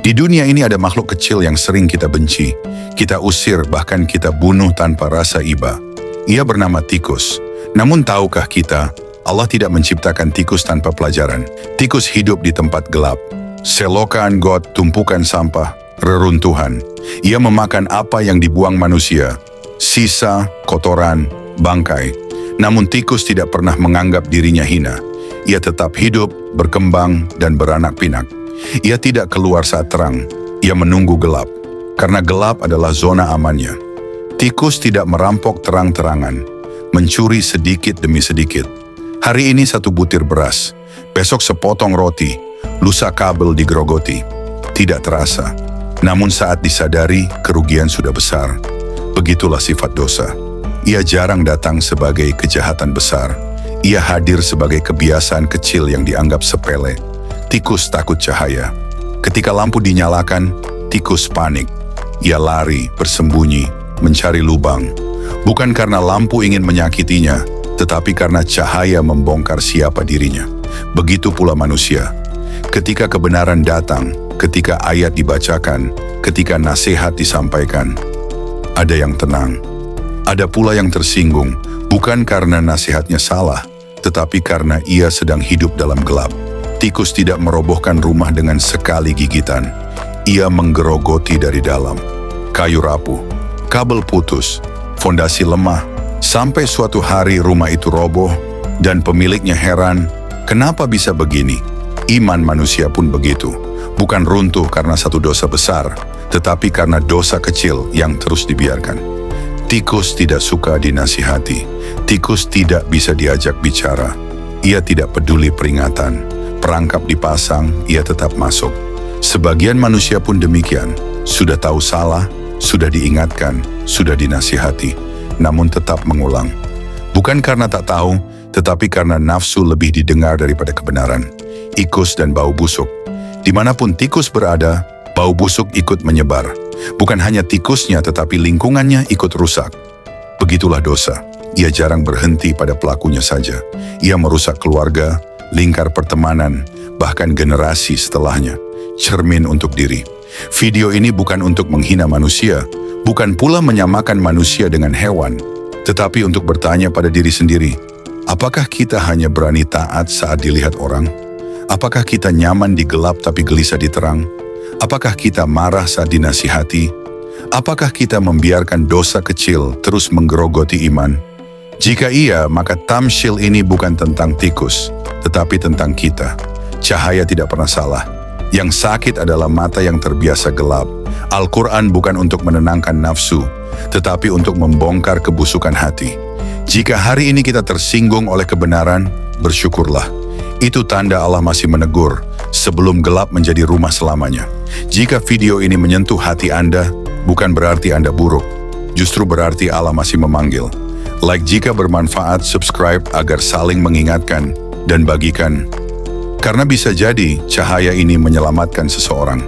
Di dunia ini ada makhluk kecil yang sering kita benci, kita usir, bahkan kita bunuh tanpa rasa iba. Ia bernama tikus. Namun tahukah kita, Allah tidak menciptakan tikus tanpa pelajaran. Tikus hidup di tempat gelap. Selokan got, tumpukan sampah, reruntuhan. Ia memakan apa yang dibuang manusia, sisa, kotoran, bangkai. Namun tikus tidak pernah menganggap dirinya hina. Ia tetap hidup, berkembang, dan beranak pinak. Ia tidak keluar saat terang, ia menunggu gelap. Karena gelap adalah zona amannya. Tikus tidak merampok terang-terangan, mencuri sedikit demi sedikit. Hari ini 1 butir beras, besok sepotong roti, lusa kabel digerogoti. Tidak terasa. Namun saat disadari, kerugian sudah besar. Begitulah sifat dosa. Ia jarang datang sebagai kejahatan besar. Ia hadir sebagai kebiasaan kecil yang dianggap sepele. Tikus takut cahaya. Ketika lampu dinyalakan, tikus panik. Ia lari, bersembunyi, mencari lubang. Bukan karena lampu ingin menyakitinya, tetapi karena cahaya membongkar siapa dirinya. Begitu pula manusia. Ketika kebenaran datang, ketika ayat dibacakan, ketika nasihat disampaikan, ada yang tenang. Ada pula yang tersinggung, bukan karena nasihatnya salah, tetapi karena ia sedang hidup dalam gelap. Tikus tidak merobohkan rumah dengan sekali gigitan. Ia menggerogoti dari dalam. Kayu rapuh, kabel putus, fondasi lemah, sampai suatu hari rumah itu roboh dan pemiliknya heran, kenapa bisa begini? Iman manusia pun begitu. Bukan runtuh karena satu dosa besar, tetapi karena dosa kecil yang terus dibiarkan. Tikus tidak suka dinasihati. Tikus tidak bisa diajak bicara. Ia tidak peduli peringatan. Perangkap dipasang, ia tetap masuk. Sebagian manusia pun demikian. Sudah tahu salah, sudah diingatkan, sudah dinasihati, namun tetap mengulang. Bukan karena tak tahu, tetapi karena nafsu lebih didengar daripada kebenaran. Ikus dan bau busuk. Dimanapun tikus berada, bau busuk ikut menyebar. Bukan hanya tikusnya, tetapi lingkungannya ikut rusak. Begitulah dosa. Ia jarang berhenti pada pelakunya saja. Ia merusak keluarga, lingkar pertemanan, bahkan generasi setelahnya. Cermin untuk diri. Video ini bukan untuk menghina manusia, bukan pula menyamakan manusia dengan hewan, tetapi untuk bertanya pada diri sendiri, apakah kita hanya berani taat saat dilihat orang? Apakah kita nyaman di gelap tapi gelisah di terang? Apakah kita marah saat dinasihati? Apakah kita membiarkan dosa kecil terus menggerogoti iman? Jika iya, maka tamsil ini bukan tentang tikus, tetapi tentang kita. Cahaya tidak pernah salah. Yang sakit adalah mata yang terbiasa gelap. Al-Quran bukan untuk menenangkan nafsu, tetapi untuk membongkar kebusukan hati. Jika hari ini kita tersinggung oleh kebenaran, bersyukurlah. Itu tanda Allah masih menegur, sebelum gelap menjadi rumah selamanya. Jika video ini menyentuh hati Anda, bukan berarti Anda buruk. Justru berarti Allah masih memanggil. Like jika bermanfaat, subscribe agar saling mengingatkan, dan bagikan. Karena bisa jadi cahaya ini menyelamatkan seseorang.